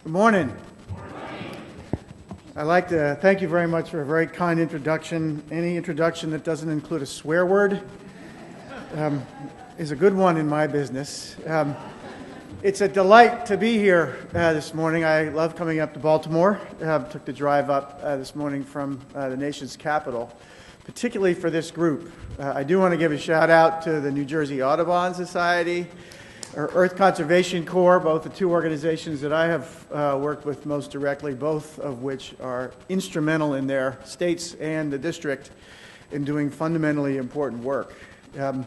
Good morning. I'd like to thank you very much for a very kind introduction. Any introduction that doesn't include a swear word is a good one in my business. It's a delight to be here this morning. I love coming up to Baltimore. Took the drive up this morning from the nation's capital, particularly for this group. I do want to give a shout out to the New Jersey Audubon Society, or Earth Conservation Corps, both the two organizations that I have worked with most directly, both of which are instrumental in their states and the district in doing fundamentally important work. And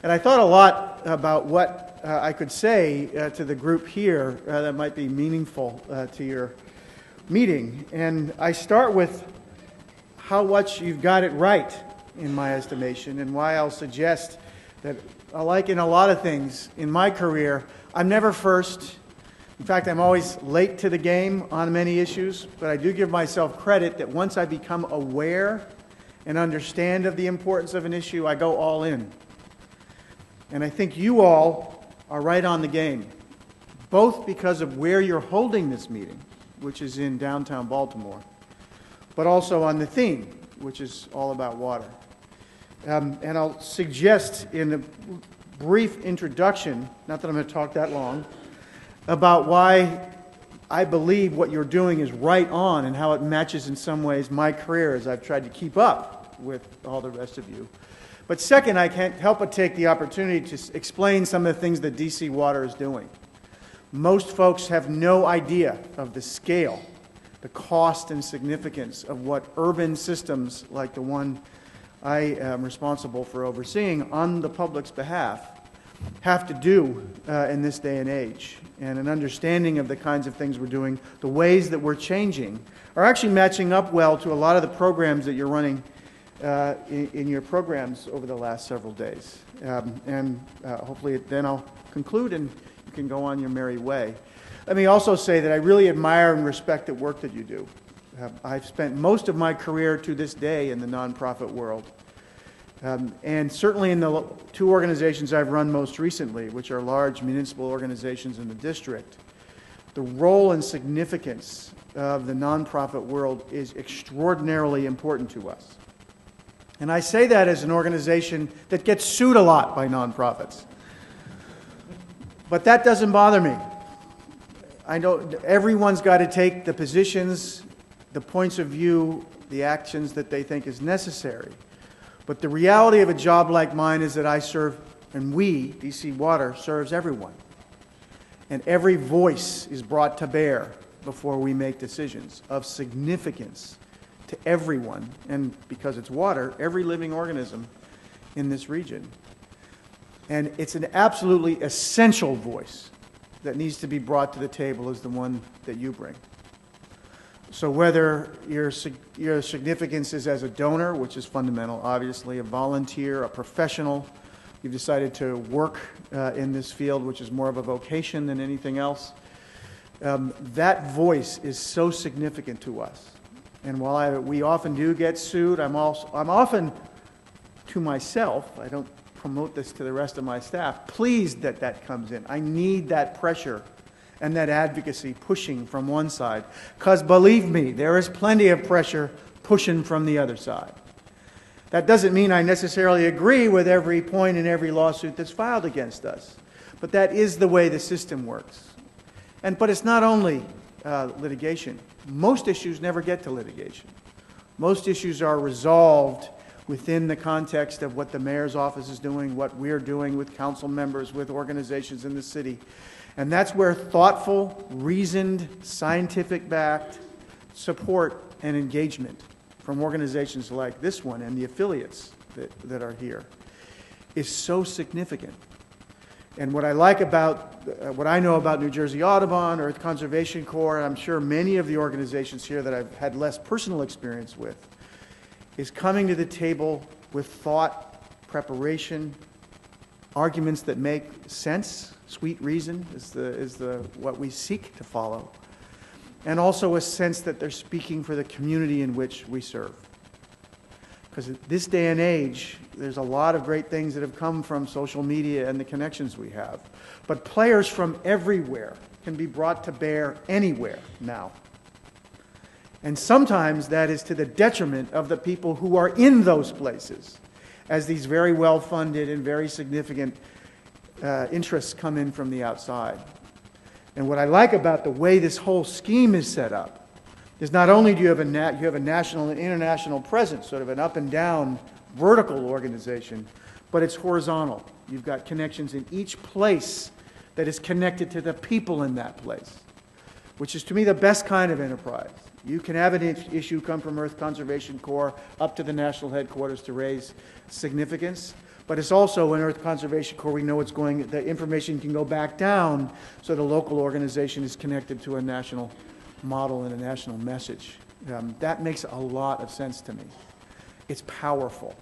I thought a lot about what I could say to the group here that might be meaningful to your meeting. And I start with how much you've got it right, in my estimation, and why I'll suggest that, like in a lot of things in my career, I'm never first. In fact, I'm always late to the game on many issues, but I do give myself credit that once I become aware and understand of the importance of an issue, I go all in. And I think you all are right on the game, both because of where you're holding this meeting, which is in downtown Baltimore, but also on the theme, which is all about water. And I'll suggest in a brief introduction, not that I'm going to talk that long, about why I believe what you're doing is right on and how it matches in some ways my career as I've tried to keep up with all the rest of you. But second, I can't help but take the opportunity to explain some of the things that DC Water is doing. Most folks have no idea of the scale, the cost and significance of what urban systems like the one I am responsible for overseeing on the public's behalf have to do in this day and age. And an understanding of the kinds of things we're doing, the ways that we're changing, are actually matching up well to a lot of the programs that you're running in your programs over the last several days. Hopefully then I'll conclude and you can go on your merry way. Let me also say that I really admire and respect the work that you do. I've spent most of my career to this day in the nonprofit world. And certainly in the two organizations I've run most recently, which are large municipal organizations in the district, the role and significance of the nonprofit world is extraordinarily important to us. And I say that as an organization that gets sued a lot by nonprofits. But that doesn't bother me. I know everyone's got to take the positions, the points of view, the actions that they think is necessary. But the reality of a job like mine is that I serve, and we, DC Water, serves everyone. And every voice is brought to bear before we make decisions of significance to everyone, and because it's water, every living organism in this region. And it's an absolutely essential voice that needs to be brought to the table is the one that you bring. So whether your significance is as a donor, which is fundamental, obviously, a volunteer, a professional, you've decided to work in this field, which is more of a vocation than anything else, that voice is so significant to us. And while we often do get sued, I'm often, to myself, I don't promote this to the rest of my staff, pleased that that comes in. I need that pressure and that advocacy pushing from one side. Because believe me, there is plenty of pressure pushing from the other side. That doesn't mean I necessarily agree with every point in every lawsuit that's filed against us. But that is the way the system works. But it's not only litigation. Most issues never get to litigation. Most issues are resolved within the context of what the mayor's office is doing, what we're doing with council members, with organizations in the city. And that's where thoughtful, reasoned, scientific-backed support and engagement from organizations like this one and the affiliates that are here is so significant. And what I like about, what I know about New Jersey Audubon, Earth Conservation Corps, and I'm sure many of the organizations here that I've had less personal experience with, is coming to the table with thought, preparation, arguments that make sense. Sweet reason is what we seek to follow, and also a sense that they're speaking for the community in which we serve. Because at this day and age, there's a lot of great things that have come from social media and the connections we have. But players from everywhere can be brought to bear anywhere now. And sometimes that is to the detriment of the people who are in those places, as these very well-funded and very significant interests come in from the outside. And what I like about the way this whole scheme is set up is not only do you have a national and international presence, sort of an up and down vertical organization, but it's horizontal. You've got connections in each place that is connected to the people in that place, which is to me the best kind of enterprise. You can have an issue come from Earth Conservation Corps up to the national headquarters to raise significance, but it's also in Earth Conservation Corps we know it's going, the information can go back down so the local organization is connected to a national model and a national message. That makes a lot of sense to me. It's powerful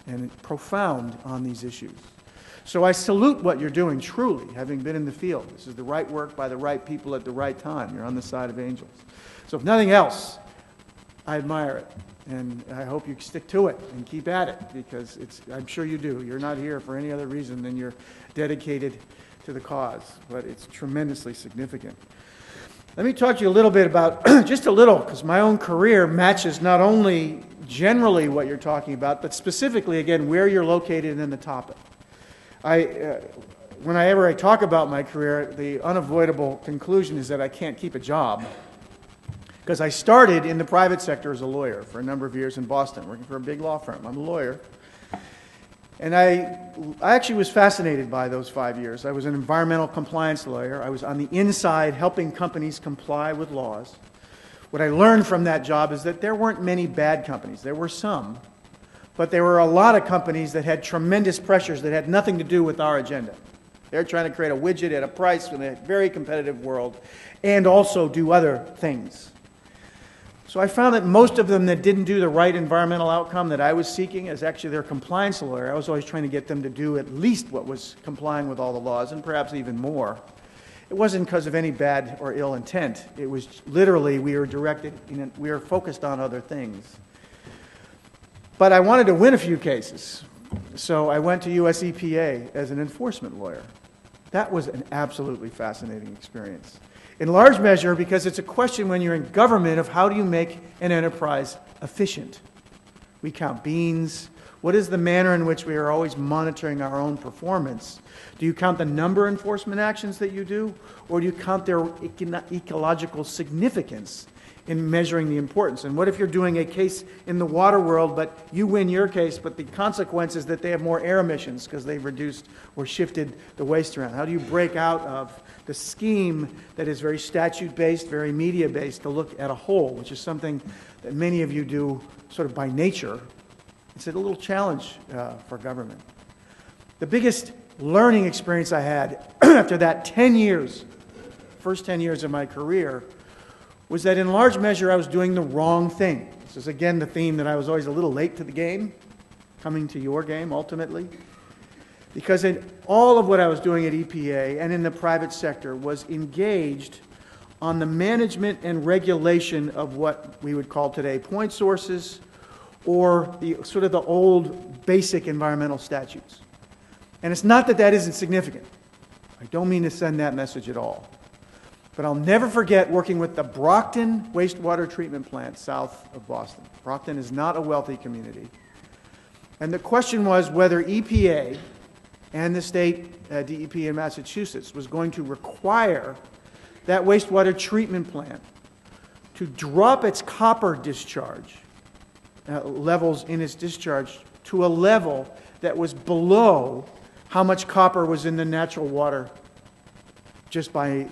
and profound on these issues. So I salute what you're doing, truly, having been in the field. This is the right work by the right people at the right time. You're on the side of angels. So if nothing else, I admire it. And I hope you stick to it and keep at it, because I'm sure you do. You're not here for any other reason than you're dedicated to the cause, but it's tremendously significant. Let me talk to you a little bit about, just a little, because my own career matches not only generally what you're talking about, but specifically, again, where you're located and the topic. Whenever I talk about my career, the unavoidable conclusion is that I can't keep a job, because I started in the private sector as a lawyer for a number of years in Boston, working for a big law firm. I'm a lawyer. And I actually was fascinated by those 5 years. I was an environmental compliance lawyer. I was on the inside helping companies comply with laws. What I learned from that job is that there weren't many bad companies. There were some. But there were a lot of companies that had tremendous pressures that had nothing to do with our agenda. They're trying to create a widget at a price in a very competitive world and also do other things. So I found that most of them that didn't do the right environmental outcome that I was seeking as actually their compliance lawyer, I was always trying to get them to do at least what was complying with all the laws, and perhaps even more. It wasn't because of any bad or ill intent. It was literally we were focused on other things. But I wanted to win a few cases. So I went to US EPA as an enforcement lawyer. That was an absolutely fascinating experience. In large measure because it's a question when you're in government of how do you make an enterprise efficient. We count beans. What is the manner in which we are always monitoring our own performance? Do you count the number of enforcement actions that you do, or do you count their ecological significance in measuring the importance? And what if you're doing a case in the water world, but you win your case, but the consequence is that they have more air emissions because they've reduced or shifted the waste around? How do you break out of the scheme that is very statute-based, very media-based, to look at a whole, which is something that many of you do sort of by nature? It's a little challenge for government. The biggest learning experience I had after that 10 years, first 10 years of my career, was that in large measure I was doing the wrong thing. This is again the theme that I was always a little late to the game, coming to your game ultimately. Because in all of what I was doing at EPA and in the private sector was engaged on the management and regulation of what we would call today point sources, or the sort of the old basic environmental statutes. And it's not that that isn't significant. I don't mean to send that message at all. But I'll never forget working with the Brockton wastewater treatment plant south of Boston. Brockton is not a wealthy community. And the question was whether EPA and the state DEP in Massachusetts was going to require that wastewater treatment plant to drop its copper discharge levels in its discharge to a level that was below how much copper was in the natural water just by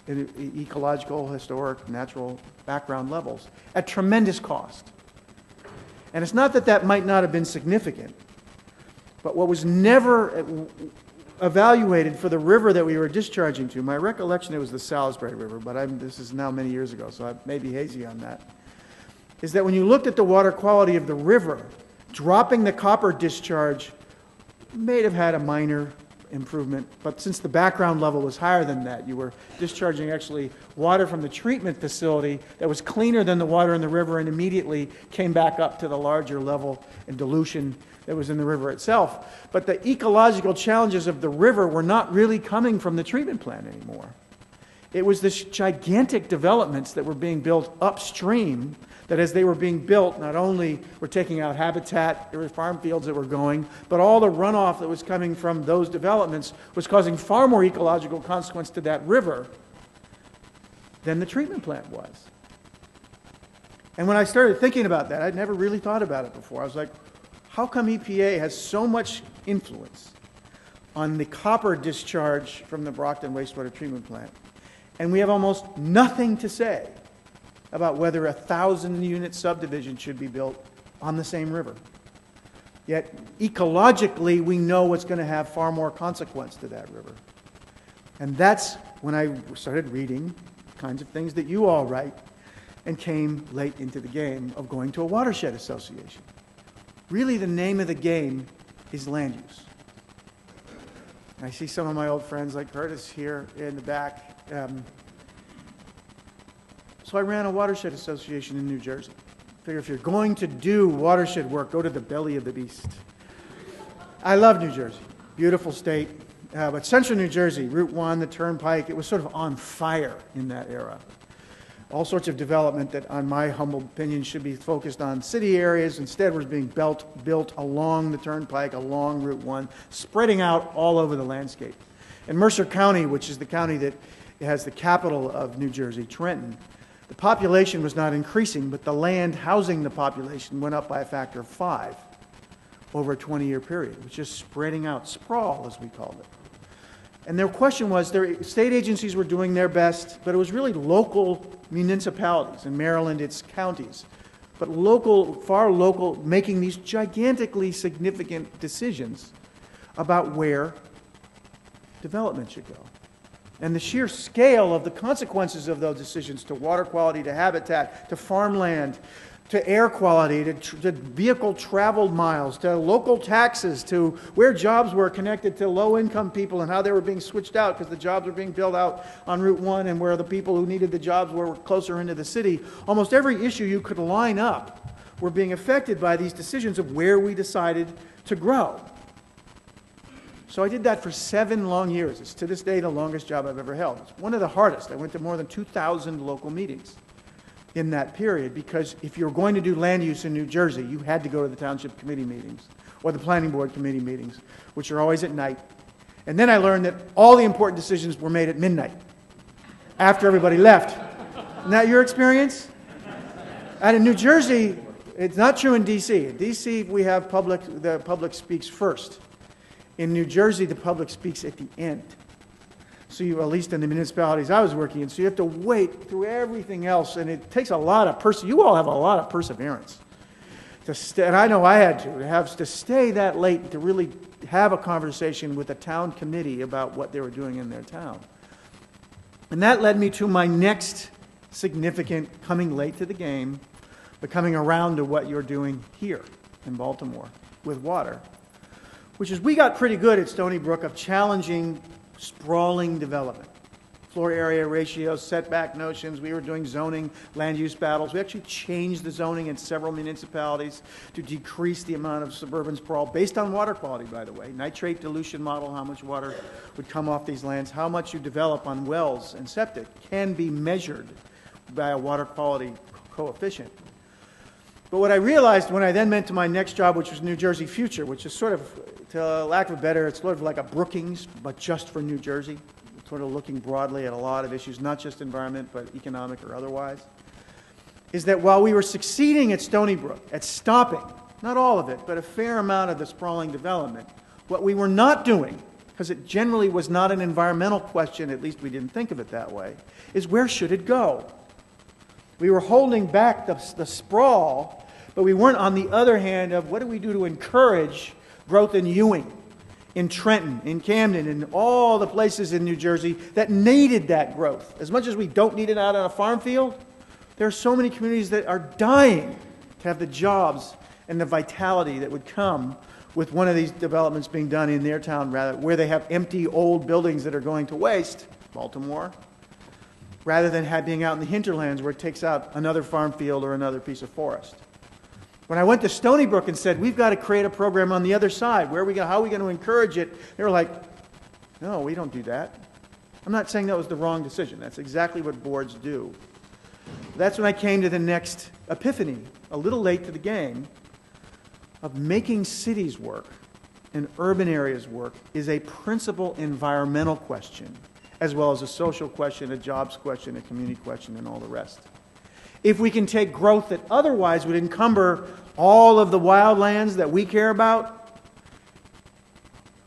ecological, historic, natural background levels at tremendous cost. And it's not that that might not have been significant, but what was never evaluated for the river that we were discharging to, my recollection it was the Salisbury River, but this is now many years ago, so I may be hazy on that, is that when you looked at the water quality of the river, dropping the copper discharge may have had a minor improvement, but since the background level was higher than that, you were discharging actually water from the treatment facility that was cleaner than the water in the river and immediately came back up to the larger level and dilution that was in the river itself. But the ecological challenges of the river were not really coming from the treatment plant anymore. It was this gigantic developments that were being built upstream, that as they were being built, not only were taking out habitat, there were farm fields that were going, but all the runoff that was coming from those developments was causing far more ecological consequence to that river than the treatment plant was. And when I started thinking about that, I'd never really thought about it before. I was like, how come EPA has so much influence on the copper discharge from the Brockton wastewater treatment plant, and we have almost nothing to say about whether a 1,000-unit subdivision should be built on the same river? Yet, ecologically, we know what's going to have far more consequence to that river. And that's when I started reading the kinds of things that you all write, and came late into the game of going to a watershed association. Really, the name of the game is land use. I see some of my old friends like Curtis here in the back. So I ran a watershed association in New Jersey. Figure if you're going to do watershed work, go to the belly of the beast. I love New Jersey. Beautiful state. But central New Jersey, Route 1, the Turnpike, it was sort of on fire in that era. All sorts of development that, on my humble opinion, should be focused on city areas. Instead, was being built along the Turnpike, along Route 1, spreading out all over the landscape. In Mercer County, which is the county that has the capital of New Jersey, Trenton, the population was not increasing, but the land housing the population went up by a factor of 5 over a 20-year period. It was just spreading out, sprawl, as we called it. And their question was, their state agencies were doing their best, but it was really local municipalities. In Maryland, it's counties. But local, far local, making these gigantically significant decisions about where development should go. And the sheer scale of the consequences of those decisions to water quality, to habitat, to farmland, to air quality, to vehicle traveled miles, to local taxes, to where jobs were connected to low-income people and how they were being switched out because the jobs were being built out on Route 1 and where the people who needed the jobs were closer into the city. Almost every issue you could line up were being affected by these decisions of where we decided to grow. So I did that for 7 long years. It's to this day the longest job I've ever held. It's one of the hardest. I went to more than 2,000 local meetings in that period, because if you're going to do land use in New Jersey, you had to go to the township committee meetings or the planning board committee meetings, which are always at night. And then I learned that all the important decisions were made at midnight, after everybody left. Isn't that your experience? And in New Jersey, it's not true in D.C. In D.C., we have the public speaks first. In New Jersey, the public speaks at the end. So you, at least in the municipalities I was working in, so you have to wait through everything else, and it takes a lot of you all have a lot of perseverance. And I know I had to stay that late to really have a conversation with a town committee about what they were doing in their town. And that led me to my next significant coming late to the game, but coming around to what you're doing here in Baltimore with water, which is we got pretty good at Stony Brook of challenging sprawling development. Floor area ratios, setback notions. We were doing zoning, land use battles. We actually changed the zoning in several municipalities to decrease the amount of suburban sprawl based on water quality, by the way. Nitrate dilution model, how much water would come off these lands, how much you develop on wells and septic can be measured by a water quality coefficient. But what I realized when I then went to my next job, which was New Jersey Future, which is sort of, to lack of a better, it's sort of like a Brookings, but just for New Jersey, sort of looking broadly at a lot of issues, not just environment, but economic or otherwise, is that while we were succeeding at Stony Brook, at stopping, not all of it, but a fair amount of the sprawling development, what we were not doing, because it generally was not an environmental question, at least we didn't think of it that way, is where should it go? We were holding back the sprawl, but we weren't, on the other hand, of what do we do to encourage growth in Ewing, in Trenton, in Camden, in all the places in New Jersey that needed that growth. As much as we don't need it out on a farm field, there are so many communities that are dying to have the jobs and the vitality that would come with one of these developments being done in their town, rather where they have empty old buildings that are going to waste, Baltimore, rather than being out in the hinterlands where it takes out another farm field or another piece of forest. When I went to Stony Brook and said, we've got to create a program on the other side, how are we going to encourage it? They were like, no, we don't do that. I'm not saying that was the wrong decision. That's exactly what boards do. That's when I came to the next epiphany, a little late to the game, of making cities work and urban areas work is a principal environmental question, as well as a social question, a jobs question, a community question, and all the rest. If we can take growth that otherwise would encumber all of the wildlands that we care about,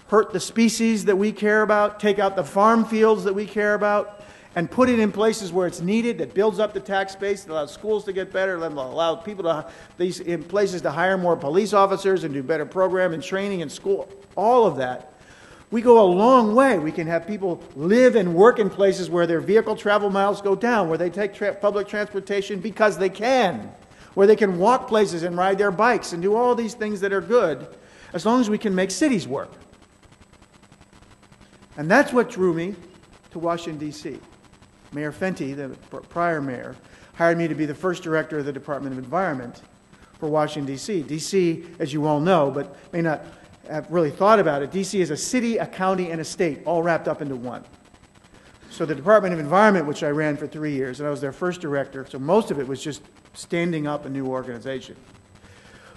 hurt the species that we care about, take out the farm fields that we care about, and put it in places where it's needed, that builds up the tax base, that allows schools to get better, that allows people to, these in places to hire more police officers and do better program and training in school, all of that. We go a long way. We can have people live and work in places where their vehicle travel miles go down, where they take public transportation because they can, where they can walk places and ride their bikes and do all these things that are good, as long as we can make cities work. And that's what drew me to Washington, D.C. Mayor Fenty, the prior mayor, hired me to be the first director of the Department of Environment for Washington, D.C. D.C., as you all know, but may not have really thought about it, D.C. is a city, a county, and a state, all wrapped up into one. So the Department of Environment, which I ran for 3 years, and I was their first director, so most of it was just standing up a new organization.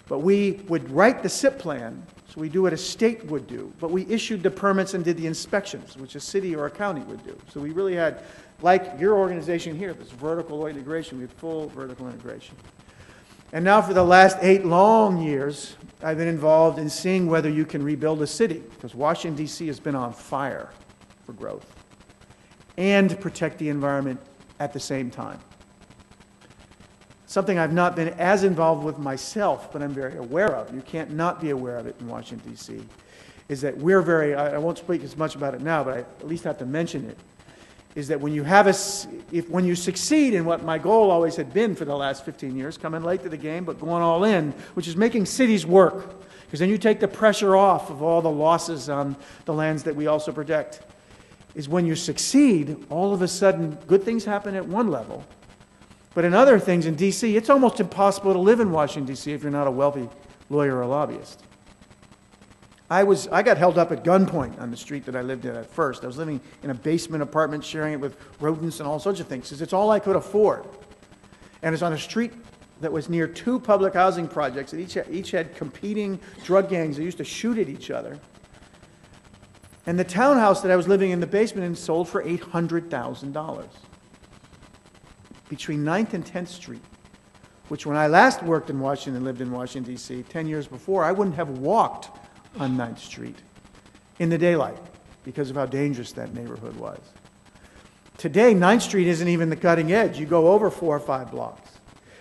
But we would write the SIP plan, so we do what a state would do, but we issued the permits and did the inspections, which a city or a county would do. So we really had, like your organization here, this vertical integration, we had full vertical integration. And now for the last 8 long years, I've been involved in seeing whether you can rebuild a city, because Washington, D.C. has been on fire for growth, and protect the environment at the same time. Something I've not been as involved with myself, but I'm very aware of, you can't not be aware of it in Washington, D.C., is that we're very, I won't speak as much about it now, but I at least have to mention it, is that when you have when you succeed in what my goal always had been for the last 15 years, coming late to the game, but going all in, which is making cities work, because then you take the pressure off of all the losses on the lands that we also protect, is when you succeed, all of a sudden, good things happen at one level, but in other things in D.C., it's almost impossible to live in Washington, D.C. if you're not a wealthy lawyer or lobbyist. I got held up at gunpoint on the street that I lived in at first. I was living in a basement apartment, sharing it with rodents and all sorts of things, because it's all I could afford. And it's on a street that was near 2 public housing projects that each had competing drug gangs that used to shoot at each other. And the townhouse that I was living in the basement in sold for $800,000. Between 9th and 10th Street, which when I last worked in Washington and lived in Washington, D.C., 10 years before, I wouldn't have walked on 9th Street in the daylight because of how dangerous that neighborhood was. Today, 9th Street isn't even the cutting edge. You go over 4 or 5 blocks.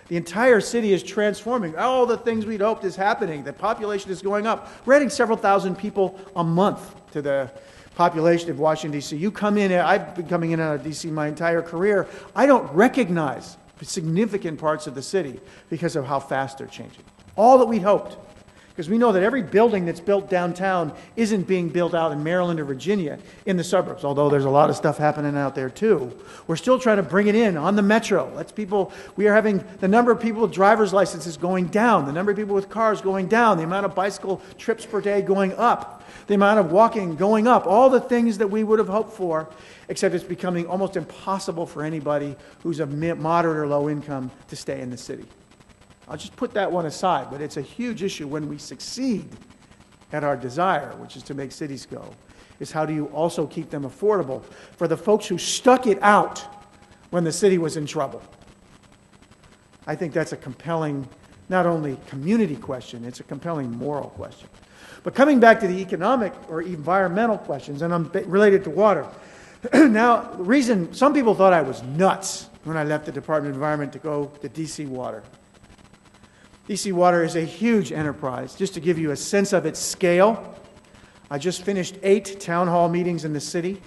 The entire city is transforming. All the things we'd hoped is happening. The population is going up. We're adding several thousand people a month to the population of Washington, D.C. You come in, I've been coming in and out of D.C. my entire career. I don't recognize significant parts of the city because of how fast they're changing. All that we hoped. Because we know that every building that's built downtown isn't being built out in Maryland or Virginia in the suburbs, although there's a lot of stuff happening out there too. We're still trying to bring it in on the metro. We are having the number of people with driver's licenses going down, the number of people with cars going down, the amount of bicycle trips per day going up, the amount of walking going up, all the things that we would have hoped for, except it's becoming almost impossible for anybody who's of moderate or low income to stay in the city. I'll just put that one aside, but it's a huge issue when we succeed at our desire, which is to make cities go, is how do you also keep them affordable for the folks who stuck it out when the city was in trouble. I think that's a compelling, not only community question, it's a compelling moral question. But coming back to the economic or environmental questions, and I'm related to water. Now, the reason, some people thought I was nuts when I left the Department of Environment to go to D.C. Water. D.C. Water is a huge enterprise. Just to give you a sense of its scale, I just finished 8 town hall meetings in the city.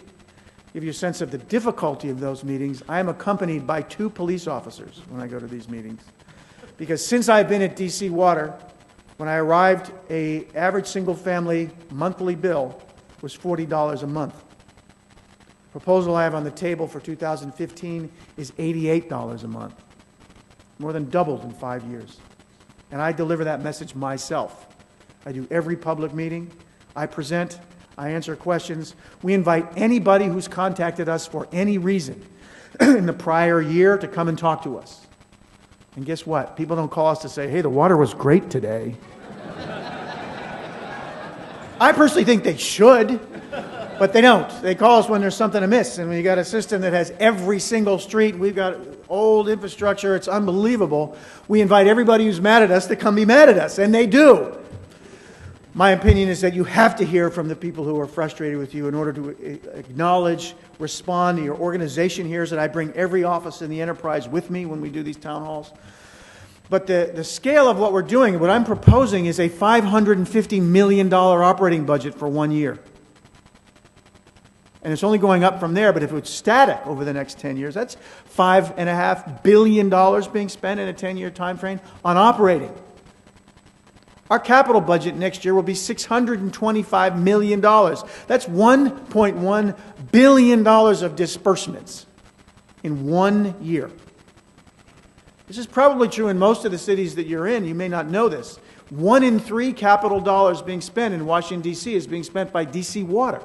Give you a sense of the difficulty of those meetings. I am accompanied by 2 police officers when I go to these meetings. Because since I've been at D.C. Water, when I arrived, an average single-family monthly bill was $40 a month. The proposal I have on the table for 2015 is $88 a month. More than doubled in 5 years. And I deliver that message myself. I do every public meeting. I present. I answer questions. We invite anybody who's contacted us for any reason in the prior year to come and talk to us. And guess what? People don't call us to say, hey, the water was great today. I personally think they should, but they don't. They call us when there's something amiss. And when you got a system that has every single street, we've got old infrastructure, it's unbelievable. We invite everybody who's mad at us to come be mad at us, and they do. My opinion is that you have to hear from the people who are frustrated with you in order to acknowledge, respond to your organization hears that I bring every office in the enterprise with me when we do these town halls. But the scale of what we're doing, what I'm proposing is a $550 million operating budget for 1 year. And it's only going up from there, but if it's static over the next 10 years, that's $5.5 billion being spent in a 10-year time frame on operating. Our capital budget next year will be $625 million. That's $1.1 billion of disbursements in 1 year. This is probably true in most of the cities that you're in. You may not know this. 1 in 3 capital dollars being spent in Washington, D.C. is being spent by D.C. Water.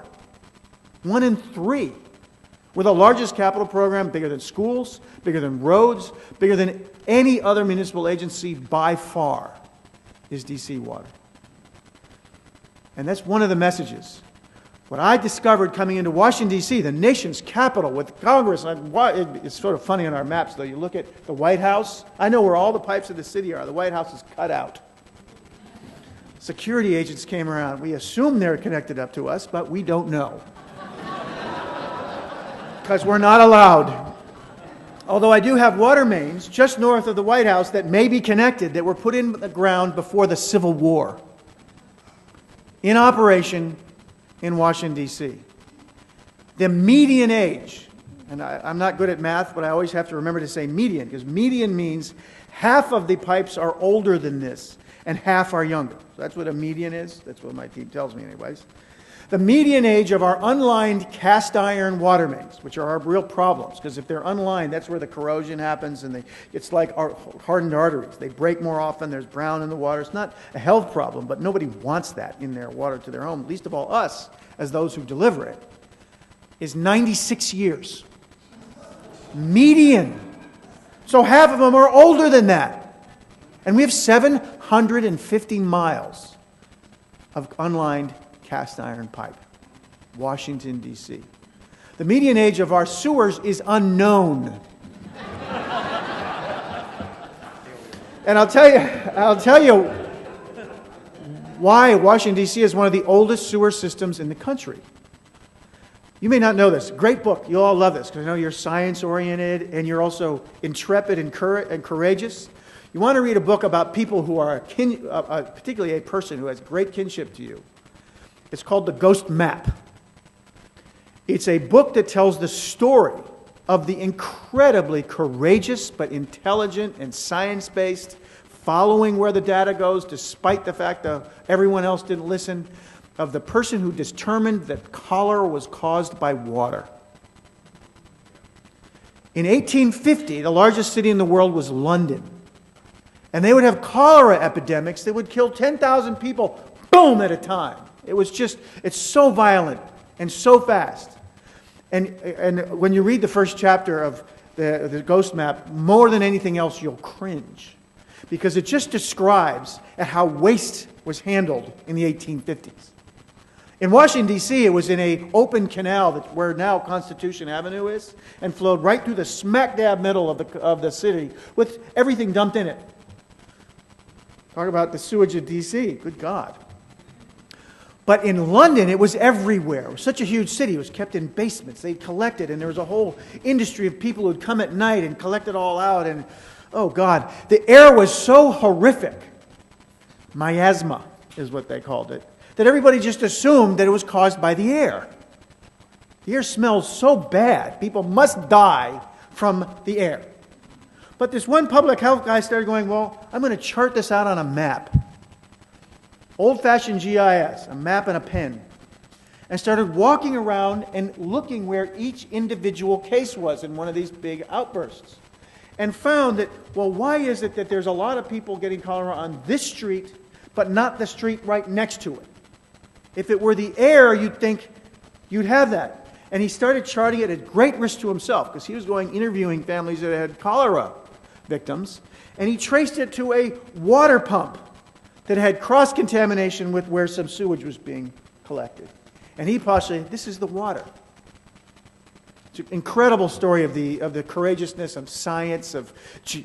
1 in 3. We're the largest capital program, bigger than schools, bigger than roads, bigger than any other municipal agency by far is D.C. Water. And that's one of the messages. What I discovered coming into Washington, D.C., the nation's capital with Congress, it's sort of funny on our maps, though. You look at the White House, I know where all the pipes of the city are. The White House is cut out. Security agents came around. We assume they're connected up to us, but we don't know. Because we're not allowed. Although I do have water mains just north of the White House that may be connected, that were put in the ground before the Civil War. In operation in Washington, D.C. The median age, and I'm not good at math, but I always have to remember to say median, because median means half of the pipes are older than this, and half are younger. So that's what a median is. That's what my team tells me anyways. The median age of our unlined cast iron water mains, which are our real problems, because if they're unlined, that's where the corrosion happens, and it's like our hardened arteries. They break more often, there's brown in the water. It's not a health problem, but nobody wants that in their water to their home, least of all us, as those who deliver it, is 96 years. Median. So half of them are older than that. And we have 750 miles of unlined cast iron pipe. Washington, D.C. The median age of our sewers is unknown. And I'll tell you why Washington, D.C. is one of the oldest sewer systems in the country. You may not know this. Great book. You'll all love this, because I know you're science-oriented and you're also intrepid and courageous. You want to read a book about people who are, particularly a person who has great kinship to you. It's called The Ghost Map. It's a book that tells the story of the incredibly courageous but intelligent and science-based, following where the data goes despite the fact that everyone else didn't listen, of the person who determined that cholera was caused by water. In 1850, the largest city in the world was London. And they would have cholera epidemics that would kill 10,000 people, boom, at a time. It's so violent and so fast. And when you read the first chapter of the Ghost Map, more than anything else, you'll cringe. Because it just describes how waste was handled in the 1850s. In Washington, D.C., it was in an open canal where now Constitution Avenue is, and flowed right through the smack dab middle of the city with everything dumped in it. Talk about the sewage of D.C. Good God. But in London, it was everywhere. It was such a huge city. It was kept in basements. They collected, and there was a whole industry of people who would come at night and collect it all out. And, oh, God, the air was so horrific. Miasma is what they called it. That everybody just assumed that it was caused by the air. The air smells so bad, people must die from the air. But this one public health guy started going, well, I'm going to chart this out on a map. Old-fashioned GIS, a map and a pen. And started walking around and looking where each individual case was in one of these big outbursts. And found that, well, why is it that there's a lot of people getting cholera on this street, but not the street right next to it? If it were the air, you'd think you'd have that. And he started charting it at great risk to himself because he was going interviewing families that had cholera victims. And he traced it to a water pump that had cross-contamination with where some sewage was being collected. And he postulated, this is the water. It's an incredible story of the courageousness of science, of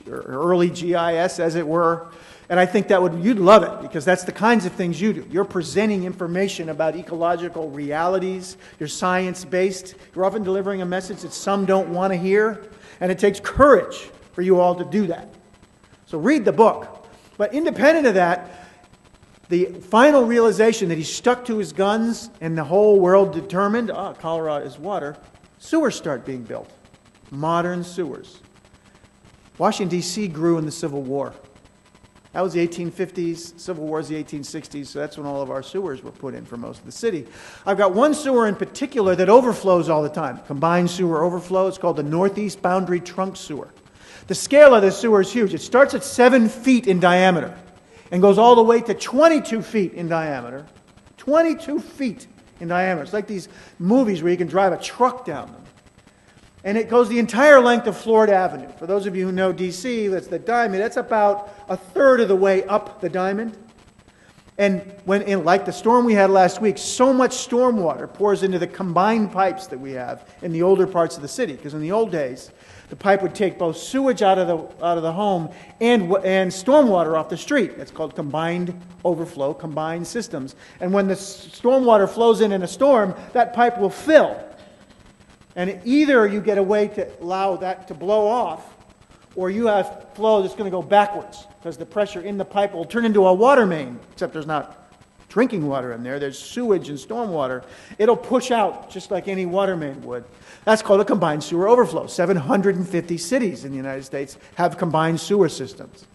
early GIS, as it were. And I think you'd love it, because that's the kinds of things you do. You're presenting information about ecological realities. You're science-based. You're often delivering a message that some don't want to hear. And it takes courage for you all to do that. So read the book. But independent of that, the final realization that he stuck to his guns and the whole world determined, cholera is water, sewers start being built. Modern sewers. Washington, D.C. grew in the Civil War. That was the 1850s. Civil War is the 1860s, so that's when all of our sewers were put in for most of the city. I've got one sewer in particular that overflows all the time. Combined sewer overflow. It's called the Northeast Boundary Trunk Sewer. The scale of this sewer is huge. It starts at 7 feet in diameter and goes all the way to 22 feet in diameter. 22 feet in diameter. It's like these movies where you can drive a truck down them. And it goes the entire length of Florida Avenue. For those of you who know D.C., that's the diamond. That's about a third of the way up the diamond. And like the storm we had last week, so much storm water pours into the combined pipes that we have in the older parts of the city. Because in the old days, the pipe would take both sewage out of the home and storm water off the street. That's called combined overflow, combined systems. And when the storm water flows in a storm, that pipe will fill. And either you get a way to allow that to blow off, or you have flow that's going to go backwards because the pressure in the pipe will turn into a water main, except there's not drinking water in there. There's sewage and storm water. It'll push out just like any water main would. That's called a combined sewer overflow. 750 cities in the United States have combined sewer systems.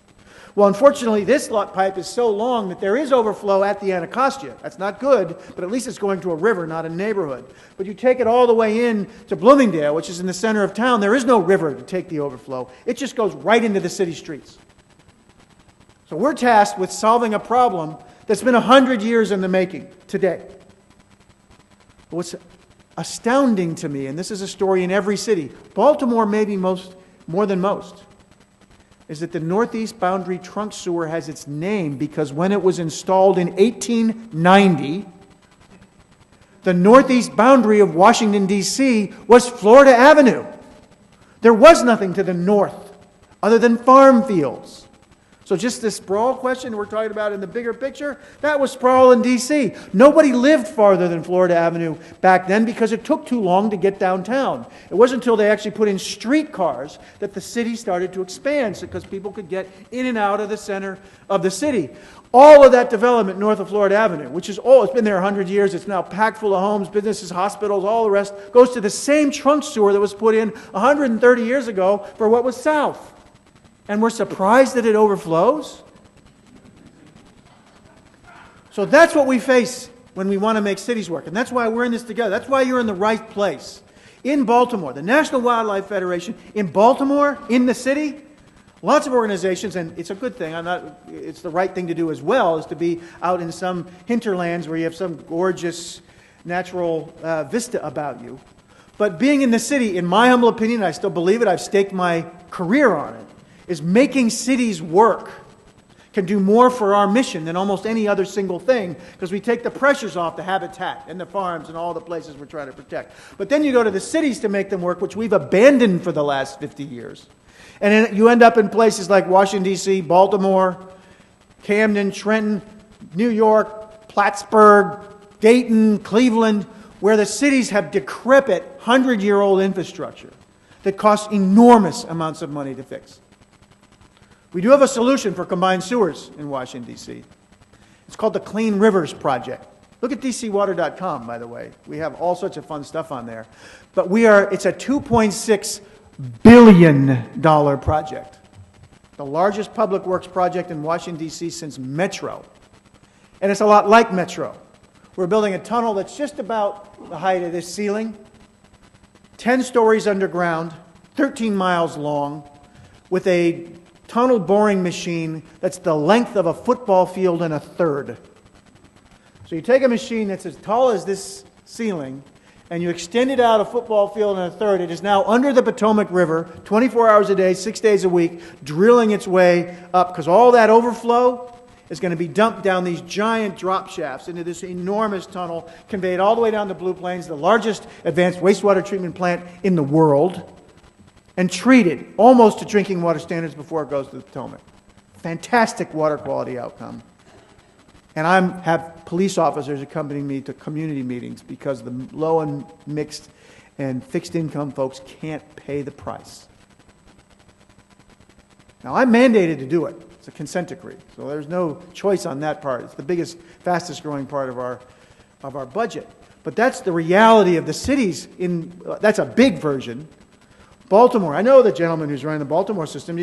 Well, unfortunately, this pipe is so long that there is overflow at the Anacostia. That's not good, but at least it's going to a river, not a neighborhood. But you take it all the way in to Bloomingdale, which is in the center of town. There is no river to take the overflow. It just goes right into the city streets. So we're tasked with solving a problem that's been 100 years in the making today. But what's astounding to me, and this is a story in every city, Baltimore maybe more than most, is that the Northeast Boundary Trunk Sewer has its name because when it was installed in 1890, the northeast boundary of Washington, D.C. was Florida Avenue. There was nothing to the north other than farm fields. So just this sprawl question we're talking about in the bigger picture, that was sprawl in D.C. Nobody lived farther than Florida Avenue back then because it took too long to get downtown. It wasn't until they actually put in streetcars that the city started to expand because people could get in and out of the center of the city. All of that development north of Florida Avenue, which is it's been there 100 years, it's now packed full of homes, businesses, hospitals, all the rest, goes to the same trunk sewer that was put in 130 years ago for what was south. And we're surprised that it overflows? So that's what we face when we want to make cities work. And that's why we're in this together. That's why you're in the right place. In Baltimore, the National Wildlife Federation, in Baltimore, in the city, lots of organizations, and it's a good thing, it's the right thing to do as well, is to be out in some hinterlands where you have some gorgeous natural vista about you. But being in the city, in my humble opinion, I still believe it, I've staked my career on it, is making cities work can do more for our mission than almost any other single thing because we take the pressures off the habitat and the farms and all the places we're trying to protect. But then you go to the cities to make them work, which we've abandoned for the last 50 years. And then you end up in places like Washington, D.C., Baltimore, Camden, Trenton, New York, Plattsburgh, Dayton, Cleveland, where the cities have decrepit 100-year-old infrastructure that costs enormous amounts of money to fix. We do have a solution for combined sewers in Washington, D.C. It's called the Clean Rivers Project. Look at dcwater.com, by the way. We have all sorts of fun stuff on there. But it's a $2.6 billion project. The largest public works project in Washington, D.C. since Metro. And it's a lot like Metro. We're building a tunnel that's just about the height of this ceiling, 10 stories underground, 13 miles long, with a tunnel boring machine that's the length of a football field and a third. So you take a machine that's as tall as this ceiling, and you extend it out a football field and a third. It is now under the Potomac River, 24 hours a day, 6 days a week, drilling its way up, because all that overflow is going to be dumped down these giant drop shafts into this enormous tunnel, conveyed all the way down to Blue Plains, the largest advanced wastewater treatment plant in the world, and treated almost to drinking water standards before it goes to the Potomac. Fantastic water quality outcome. And I have police officers accompanying me to community meetings because the low and mixed and fixed income folks can't pay the price. Now, I'm mandated to do it. It's a consent decree, so there's no choice on that part. It's the biggest, fastest growing part of our budget. But that's the reality of the cities. That's a big version. Baltimore, I know the gentleman who's running the Baltimore system.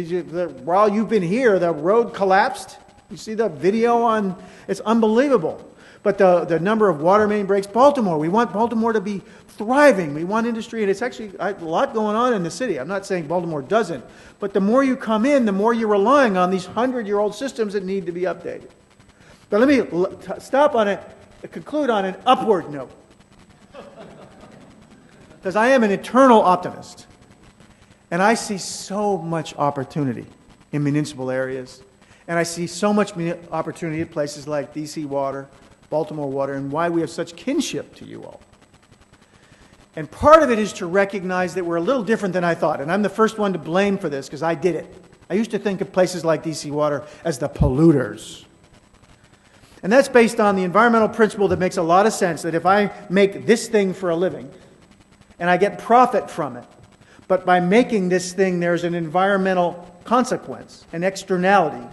While you've been here, the road collapsed. You see the video on, it's unbelievable. But the number of water main breaks, Baltimore, we want Baltimore to be thriving. We want industry, and it's actually a lot going on in the city. I'm not saying Baltimore doesn't. But the more you come in, the more you're relying on these 100-year-old systems that need to be updated. But let me stop on it, conclude on an upward note. Because I am an eternal optimist. And I see so much opportunity in municipal areas. And I see so much opportunity at places like D.C. Water, Baltimore Water, and why we have such kinship to you all. And part of it is to recognize that we're a little different than I thought. And I'm the first one to blame for this because I did it. I used to think of places like D.C. Water as the polluters. And that's based on the environmental principle that makes a lot of sense, that if I make this thing for a living and I get profit from it, but by making this thing there's an environmental consequence, an externality,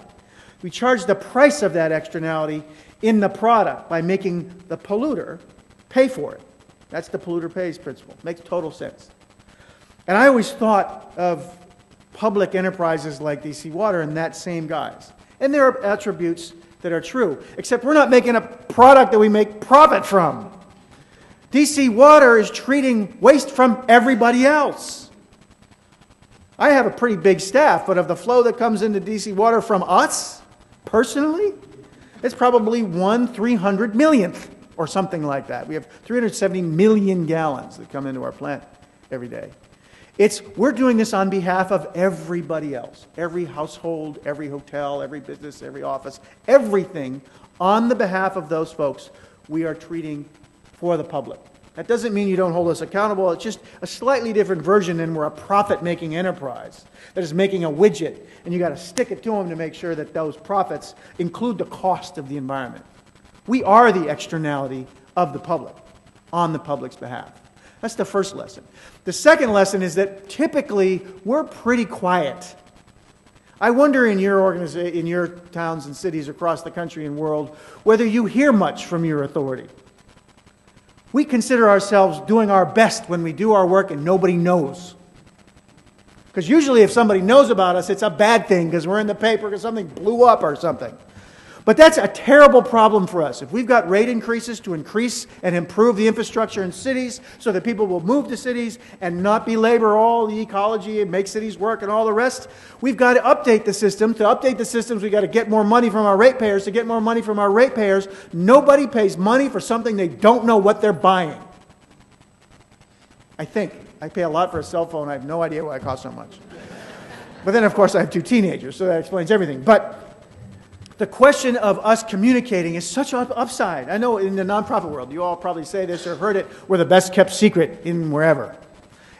we charge the price of that externality in the product by making the polluter pay for it. That's the polluter pays principle. Makes total sense. And I always thought of public enterprises like DC Water in that same guise. And there are attributes that are true, except we're not making a product that we make profit from. DC Water is treating waste from everybody else. I have a pretty big staff, but of the flow that comes into DC Water from us, personally, it's probably 1/300 millionth or something like that. We have 370 million gallons that come into our plant every day. We're doing this on behalf of everybody else. Every household, every hotel, every business, every office, everything on the behalf of those folks we are treating for the public. That doesn't mean you don't hold us accountable. It's just a slightly different version than we're a profit-making enterprise that is making a widget, and you got to stick it to them to make sure that those profits include the cost of the environment. We are the externality of the public on the public's behalf. That's the first lesson. The second lesson is that typically we're pretty quiet. I wonder in your towns and cities across the country and world whether you hear much from your authority. We consider ourselves doing our best when we do our work and nobody knows. Because usually if somebody knows about us, it's a bad thing because we're in the paper because something blew up or something. But that's a terrible problem for us. If we've got rate increases to increase and improve the infrastructure in cities so that people will move to cities and not belabor all the ecology and make cities work and all the rest, we've got to update the system. To update the systems, we've got to get more money from our ratepayers. To get more money from our ratepayers, nobody pays money for something they don't know what they're buying. I think. I pay a lot for a cell phone. I have no idea why it costs so much. But then, of course, I have 2 teenagers, so that explains everything. But the question of us communicating is such an upside. I know in the nonprofit world, you all probably say this or have heard it, we're the best kept secret in wherever.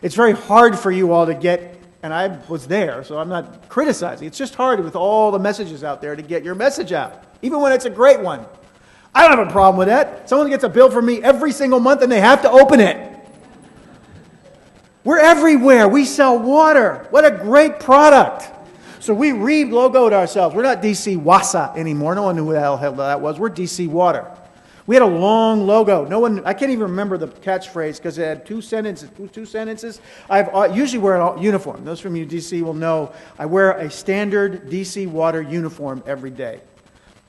It's very hard for you all to get, and I was there, so I'm not criticizing. It's just hard with all the messages out there to get your message out, even when it's a great one. I don't have a problem with that. Someone gets a bill from me every single month and they have to open it. We're everywhere. We sell water. What a great product. So we re-logoed ourselves. We're not DC Wasa anymore. No one knew who the hell that was. We're DC Water. We had a long logo. I can't even remember the catchphrase because it had 2 sentences. I usually wear a uniform. Those from you DC will know I wear a standard DC Water uniform every day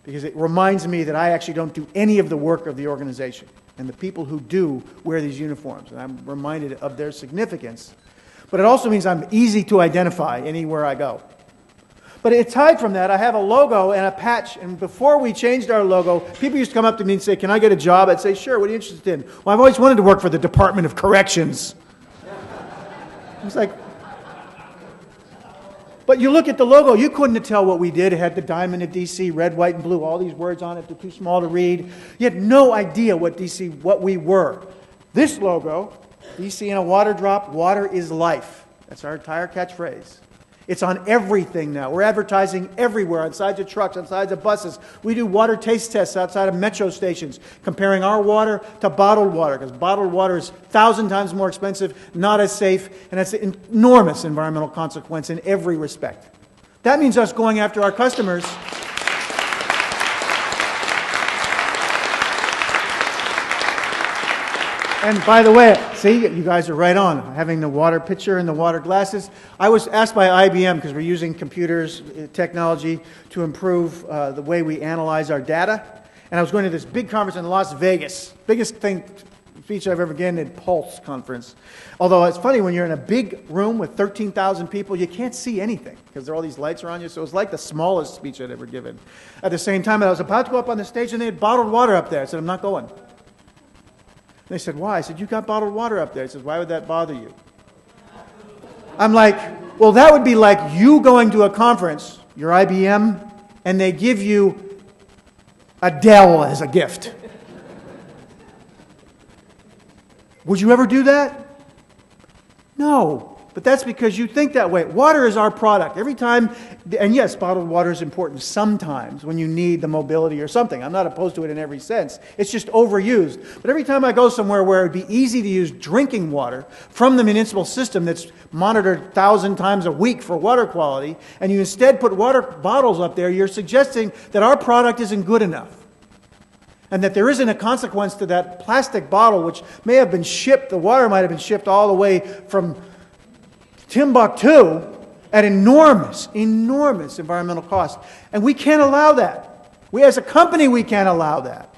because it reminds me that I actually don't do any of the work of the organization. And the people who do wear these uniforms. And I'm reminded of their significance. But it also means I'm easy to identify anywhere I go. But aside from that, I have a logo and a patch. And before we changed our logo, people used to come up to me and say, "Can I get a job?" I'd say, "Sure, what are you interested in?" "Well, I've always wanted to work for the Department of Corrections." I was like, but you look at the logo, you couldn't tell what we did. It had the diamond of DC, red, white, and blue, all these words on it, they're too small to read. You had no idea what we were. This logo, DC in a water drop, water is life. That's our entire catchphrase. It's on everything now. We're advertising everywhere, on sides of trucks, on sides of buses. We do water taste tests outside of metro stations, comparing our water to bottled water, because bottled water is 1,000 times more expensive, not as safe, and has an enormous environmental consequence in every respect. That means us going after our customers. And by the way, see, you guys are right on, having the water pitcher and the water glasses. I was asked by IBM, because we're using computers, technology, to improve the way we analyze our data. And I was going to this big conference in Las Vegas. Biggest speech I've ever given at Pulse conference. Although it's funny, when you're in a big room with 13,000 people, you can't see anything, because all these lights are on you. So it was like the smallest speech I'd ever given. At the same time, I was about to go up on the stage, and they had bottled water up there. I said, "I'm not going." They said, "Why?" I said, "You got bottled water up there." He said, "Why would that bother you?" I'm like, well, that would be like you going to a conference, your IBM, and they give you a Dell as a gift. Would you ever do that? No. But that's because you think that way. Water is our product. Every time, and yes, bottled water is important sometimes when you need the mobility or something. I'm not opposed to it in every sense. It's just overused. But every time I go somewhere where it would be easy to use drinking water from the municipal system that's monitored 1,000 times a week for water quality, and you instead put water bottles up there, you're suggesting that our product isn't good enough. And that there isn't a consequence to that plastic bottle, which may have been shipped, the water might have been shipped all the way from Timbuktu at enormous environmental cost. And we can't allow that. We as a company, we can't allow that.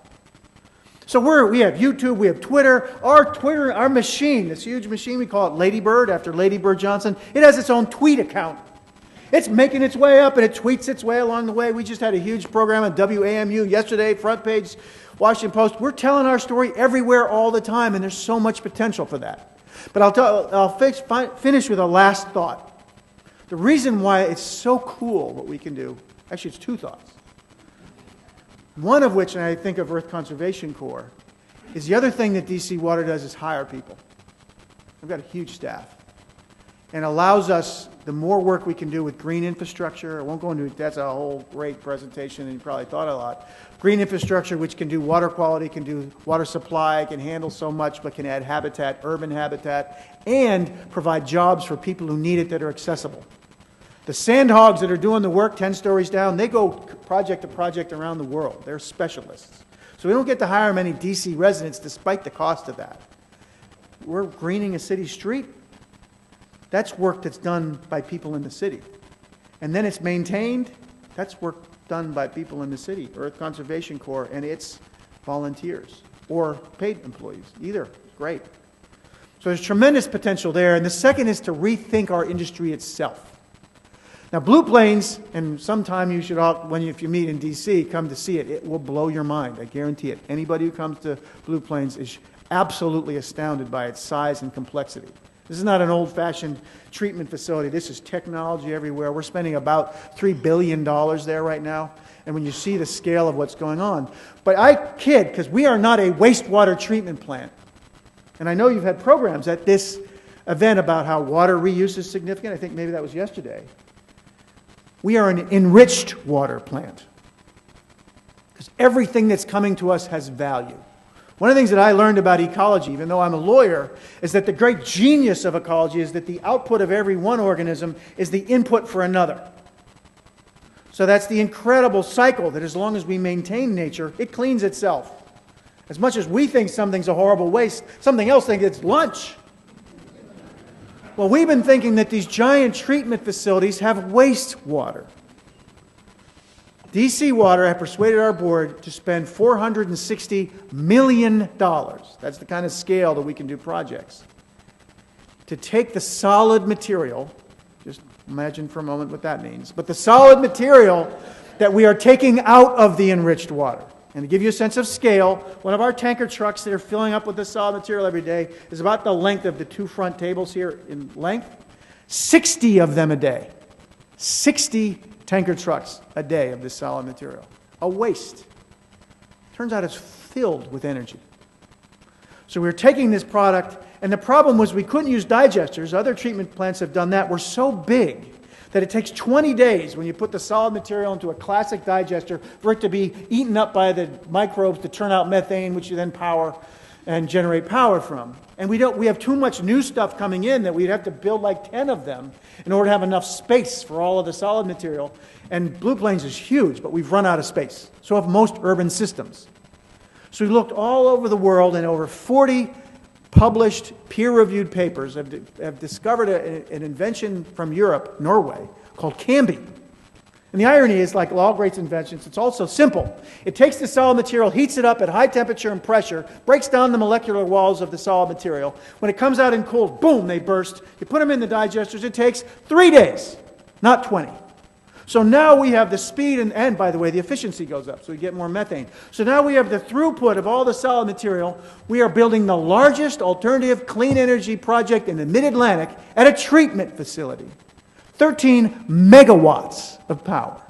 So we have YouTube, we have Twitter. Our machine, this huge machine, we call it Ladybird, after Lady Bird Johnson, it has its own tweet account. It's making its way up, and it tweets its way along the way. We just had a huge program on WAMU yesterday, front page, Washington Post. We're telling our story everywhere all the time, and there's so much potential for that. But I'll finish with a last thought. The reason why it's so cool what we can do, actually it's two thoughts. One of which, and I think of Earth Conservation Corps, is the other thing that DC Water does is hire people. We've got a huge staff. And allows us, the more work we can do with green infrastructure, I won't go into it, that's a whole great presentation, and you probably thought a lot. Green infrastructure, which can do water quality, can do water supply, can handle so much, but can add habitat, urban habitat, and provide jobs for people who need it that are accessible. The sandhogs that are doing the work 10 stories down, they go project to project around the world. They're specialists. So we don't get to hire many DC residents despite the cost of that. We're greening a city street. That's work that's done by people in the city. And then it's maintained. That's work done by people in the city, Earth Conservation Corps, and its volunteers or paid employees. Either. Great. So there's tremendous potential there. And the second is to rethink our industry itself. Now, Blue Plains, and sometime you should all, if you meet in DC, come to see it. It will blow your mind. I guarantee it. Anybody who comes to Blue Plains is absolutely astounded by its size and complexity. This is not an old-fashioned treatment facility. This is technology everywhere. We're spending about $3 billion there right now. And when you see the scale of what's going on. But I kid, because we are not a wastewater treatment plant. And I know you've had programs at this event about how water reuse is significant. I think maybe that was yesterday. We are an enriched water plant. Because everything that's coming to us has value. One of the things that I learned about ecology, even though I'm a lawyer, is that the great genius of ecology is that the output of every one organism is the input for another. So that's the incredible cycle that as long as we maintain nature, it cleans itself. As much as we think something's a horrible waste, something else thinks it's lunch. Well, we've been thinking that these giant treatment facilities have wastewater. DC Water have persuaded our board to spend $460 million. That's the kind of scale that we can do projects. To take the solid material, just Imagine for a moment what that means. But the solid material that we are taking out of the enriched water. And to give you a sense of scale, one of our tanker trucks that are filling up with this solid material every day is about the length of the two front tables here in length. 60 of them a day. 60 tanker trucks a day of this solid material. A waste. Turns out it's filled with energy. So we're taking this product, and the problem was we couldn't use digesters. Other treatment plants have done that. We're so big that it takes 20 days when you put the solid material into a classic digester for it to be eaten up by the microbes to turn out methane, which you then power and generate power from. And we have too much new stuff coming in that we'd have to build like 10 of them in order to have enough space for all of the solid material. And Blue Plains is huge, but we've run out of space. So have most urban systems. So we looked all over the world, and over 40 published peer-reviewed papers have discovered an invention from Europe, Norway, called Cambi. And the irony is, like all great inventions, it's also simple. It takes the solid material, heats it up at high temperature and pressure, breaks down the molecular walls of the solid material. When it comes out in cold, boom, they burst. You put them in the digesters, it takes 3 days, not 20. So now we have the speed, and by the way, the efficiency goes up, so we get more methane. So now we have the throughput of all the solid material. We are building the largest alternative clean energy project in the Mid-Atlantic at a treatment facility. 13 megawatts of power.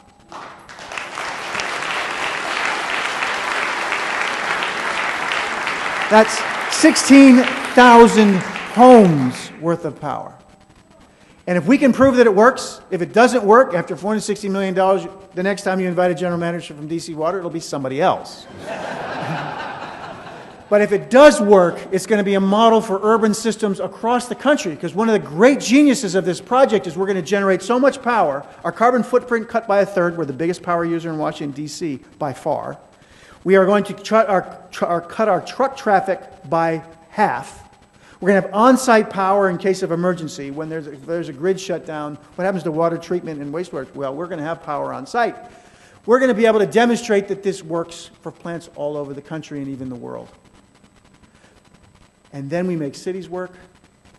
That's 16,000 homes worth of power. And if we can prove that it works, if it doesn't work, after $460 million, the next time you invite a general manager from DC Water, it'll be somebody else. But if it does work, it's going to be a model for urban systems across the country, because one of the great geniuses of this project is we're going to generate so much power, our carbon footprint cut by a third. We're the biggest power user in Washington, D.C. by far. We are going to cut our truck traffic by half. We're going to have on-site power in case of emergency. When there's a grid shutdown, what happens to water treatment and wastewater? Well, we're going to have power on site. We're going to be able to demonstrate that this works for plants all over the country and even the world. And then we make cities work.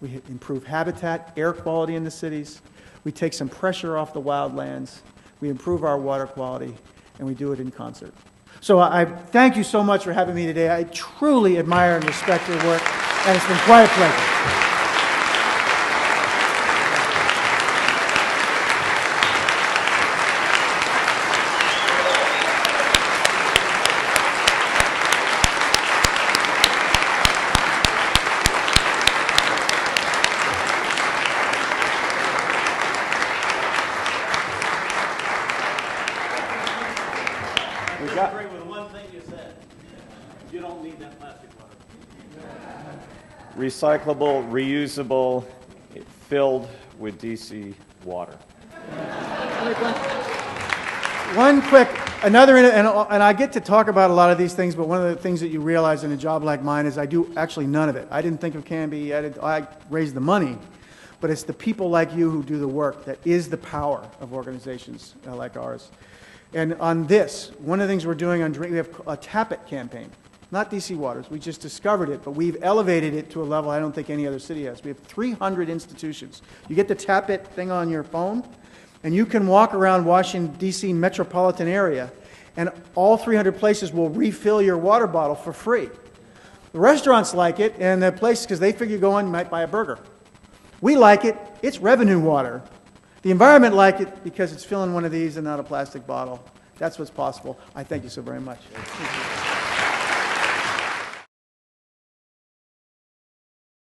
We improve habitat, air quality in the cities. We take some pressure off the wildlands. We improve our water quality, and we do it in concert. So I thank you so much for having me today. I truly admire and respect your work. And it's been quite a pleasure. I agree with one thing you said. You don't need that plastic water. Recyclable, reusable, filled with DC water. One quick, another, and I get to talk about a lot of these things, but one of the things that you realize in a job like mine is I do actually none of it. I didn't think of Cambi, I raised the money, but it's the people like you who do the work that is the power of organizations like ours. And on this, one of the things we're doing on drink, we have a Tap It campaign. Not DC Waters, we just discovered it, but we've elevated it to a level I don't think any other city has. We have 300 institutions. You get the Tap It thing on your phone, and you can walk around Washington, D.C. metropolitan area, and all 300 places will refill your water bottle for free. The restaurants like it, and the places, because they figure you go on, you might buy a burger. We like it. It's revenue water. The environment like it because it's filling one of these and not a plastic bottle. That's what's possible. I thank you so very much.